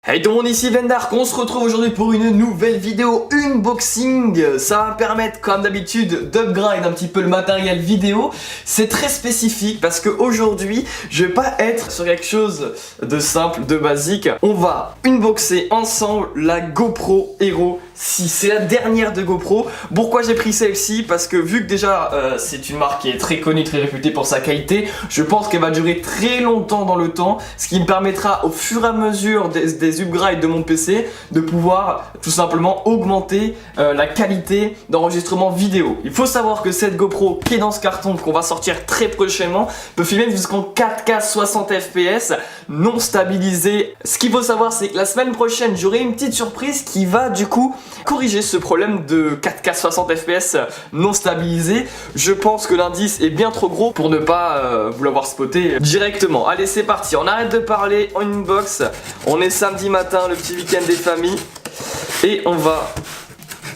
Hey tout le monde, ici Vendark, on se retrouve aujourd'hui pour une nouvelle vidéo unboxing. Ça va me permettre comme d'habitude d'upgrade un petit peu le matériel vidéo. C'est très spécifique parce qu'aujourd'hui je vais pas être sur quelque chose de simple, de basique. On va unboxer ensemble la GoPro Hero 6. C'est la dernière de GoPro. Pourquoi j'ai pris celle-ci? Parce que vu que déjà c'est une marque qui est très connue, très réputée pour sa qualité, je pense qu'elle va durer très longtemps dans le temps, ce qui me permettra au fur et à mesure des upgrades de mon PC de pouvoir tout simplement augmenter la qualité d'enregistrement vidéo. Il faut savoir que cette GoPro qui est dans ce carton, qu'on va sortir très prochainement, peut filmer jusqu'en 4K 60 fps non stabilisé. Ce qu'il faut savoir, c'est que la semaine prochaine j'aurai une petite surprise qui va du coup corriger ce problème de 4K 60 fps non stabilisé. Je pense que l'indice est bien trop gros pour ne pas vous l'avoir spoté directement. Allez, c'est parti, on arrête de parler, on unbox. On est samedi matin, le petit week-end des familles, et on va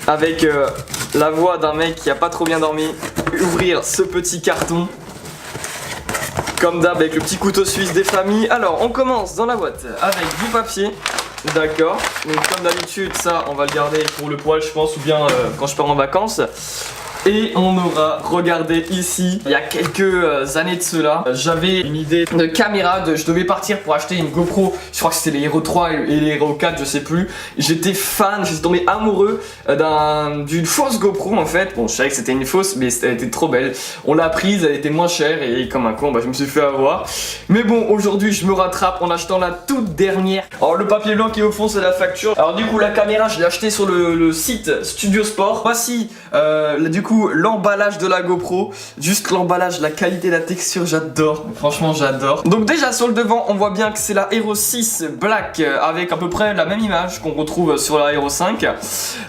avec la voix d'un mec qui a pas trop bien dormi ouvrir ce petit carton comme d'hab avec le petit couteau suisse des familles. Alors on commence dans la boîte avec du papier. D'accord, donc comme d'habitude ça on va le garder pour le poêle je pense, ou bien quand je pars en vacances. Et on aura regardé ici, il y a quelques années de cela, j'avais une idée de caméra, je devais partir pour acheter une GoPro, je crois que c'était les Hero 3 et les Hero 4, je sais plus. J'étais fan, j'étais tombé amoureux d'une fausse GoPro en fait. Bon, je savais que c'était une fausse, mais elle était trop belle. On l'a prise, elle était moins chère et comme un con, je me suis fait avoir. Mais bon, aujourd'hui je me rattrape en achetant la toute dernière. Alors le papier blanc qui est au fond, c'est la facture. Alors du coup la caméra, je l'ai achetée sur le site Studio Sport. Voici du coup l'emballage de la GoPro, juste l'emballage, la qualité, la texture, j'adore, franchement j'adore. Donc déjà sur le devant on voit bien que c'est la Hero 6 Black avec à peu près la même image qu'on retrouve sur la Hero 5.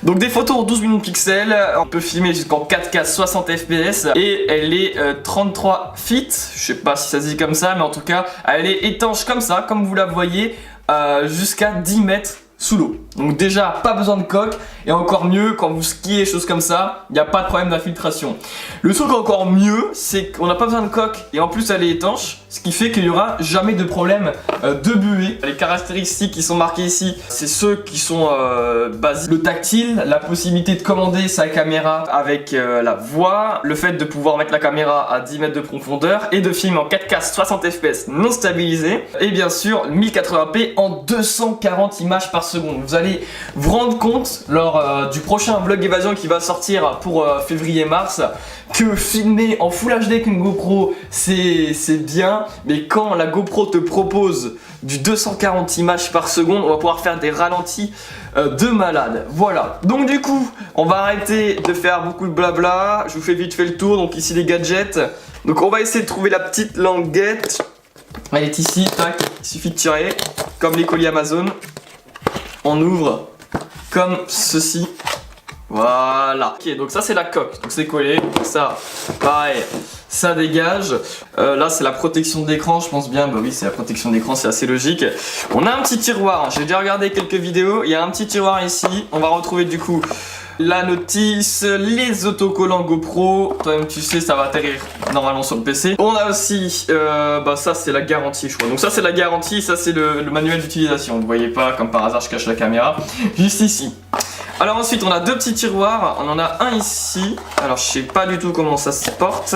Donc des photos en 12 000 pixels, on peut filmer jusqu'en 4K 60 fps et elle est 33 feet, je sais pas si ça se dit comme ça, mais en tout cas elle est étanche comme ça, comme vous la voyez, jusqu'à 10 mètres sous l'eau. Donc déjà pas besoin de coque, et encore mieux quand vous skiez, choses comme ça, il n'y a pas de problème d'infiltration. Le truc encore mieux, c'est qu'on n'a pas besoin de coque et en plus elle est étanche, ce qui fait qu'il n'y aura jamais de problème de buée. Les caractéristiques qui sont marquées ici, c'est ceux qui sont basiques. Le tactile, la possibilité de commander sa caméra avec la voix, le fait de pouvoir mettre la caméra à 10 mètres de profondeur et de filmer en 4K 60 fps non stabilisé, et bien sûr 1080p en 240 images par seconde. Vous allez vous rendre compte lors du prochain vlog évasion qui va sortir pour février-mars que filmer en Full HD avec une GoPro c'est bien, mais quand la GoPro te propose du 240 images par seconde, on va pouvoir faire des ralentis de malade. Voilà, donc du coup on va arrêter de faire beaucoup de blabla, je vous fais vite fait le tour. Donc ici les gadgets, donc on va essayer de trouver la petite languette, elle est ici, tac, il suffit de tirer comme les colis Amazon. On ouvre comme ceci. Voilà. Ok, donc ça c'est la coque, donc c'est collé. Ça, pareil, ça dégage. Là c'est la protection d'écran, je pense bien. Bah oui, c'est la protection d'écran, c'est assez logique. On a un petit tiroir, j'ai déjà regardé quelques vidéos. Il y a un petit tiroir ici. On va retrouver du coup la notice, les autocollants GoPro. Toi-même tu sais, ça va atterrir normalement sur le PC. On a aussi, ça c'est la garantie je crois. Donc ça c'est la garantie, ça c'est le manuel d'utilisation. Vous voyez pas, comme par hasard je cache la caméra. Juste ici. Alors ensuite on a deux petits tiroirs. On en a un ici. Alors je sais pas du tout comment ça se porte.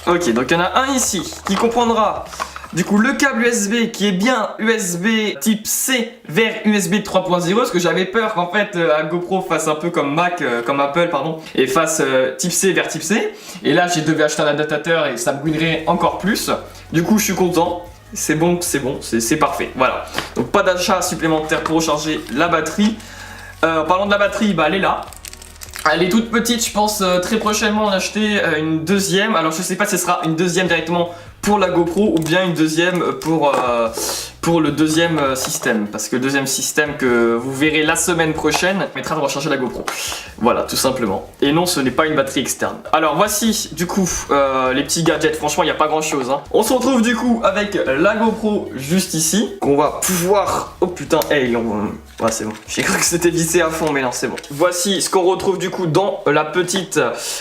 Ok, donc il y en a un ici qui comprendra du coup le câble USB qui est bien USB type C vers USB 3.0, parce que j'avais peur qu'en fait la GoPro fasse un peu comme comme Apple pardon, et fasse type C vers type C. Et là j'ai devais acheter un adaptateur et ça me brûlerait encore plus. Du coup je suis content, c'est bon, c'est parfait. Voilà, donc pas d'achat supplémentaire pour recharger la batterie. En parlant de la batterie, elle est là. Elle est toute petite, je pense très prochainement en acheter une deuxième. Alors je sais pas si ce sera une deuxième directement pour la GoPro ou bien une deuxième pour le deuxième système, parce que le deuxième système que vous verrez la semaine prochaine permettra de recharger la GoPro. Voilà, tout simplement. Et non, ce n'est pas une batterie externe. Alors voici du coup les petits gadgets. Franchement il n'y a pas grand chose hein. On se retrouve du coup avec la GoPro juste ici, qu'on va pouvoir... Oh putain, hey, ouais, c'est bon, j'ai cru que c'était vissé à fond mais non c'est bon. Voici ce qu'on retrouve du coup dans la petite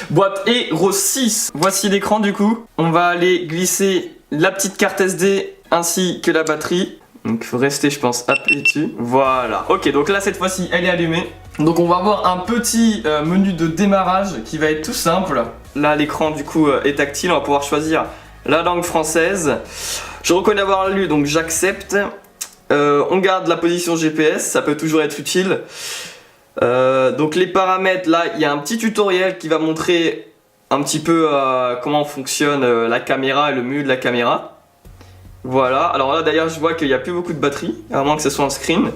boîte Hero 6. Voici l'écran du coup. On va aller glisser la petite carte SD ainsi que la batterie. Donc il faut rester, je pense, appuyé dessus. Voilà. Ok, donc là cette fois-ci elle est allumée. Donc on va avoir un petit menu de démarrage qui va être tout simple. Là l'écran du coup est tactile, on va pouvoir choisir la langue française. Je reconnais avoir lu, donc j'accepte. On garde la position GPS, ça peut toujours être utile. Donc les paramètres, là il y a un petit tutoriel qui va montrer un petit peu comment fonctionne la caméra et le menu de la caméra. Voilà, alors là d'ailleurs je vois qu'il n'y a plus beaucoup de batterie, à moins que ce soit un screen.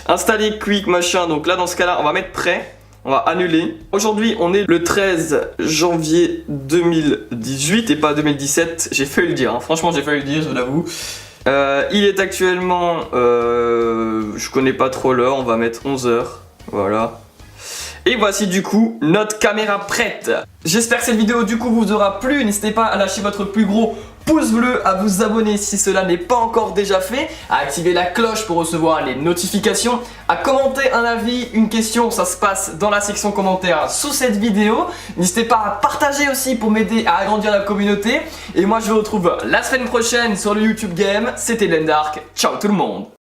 Installer quick machin, donc là dans ce cas là on va mettre prêt, on va annuler. Aujourd'hui on est le 13 janvier 2018 et pas 2017, j'ai failli le dire, hein. Franchement j'ai failli le dire, je l'avoue. Il est actuellement, je connais pas trop l'heure, on va mettre 11h, voilà. Et voici du coup notre caméra prête. J'espère que cette vidéo du coup vous aura plu, n'hésitez pas à lâcher votre plus gros pouce bleu, à vous abonner si cela n'est pas encore déjà fait, à activer la cloche pour recevoir les notifications, à commenter un avis, une question, ça se passe dans la section commentaires sous cette vidéo. N'hésitez pas à partager aussi pour m'aider à agrandir la communauté. Et moi je vous retrouve la semaine prochaine sur le YouTube Game. C'était Lendark, ciao tout le monde.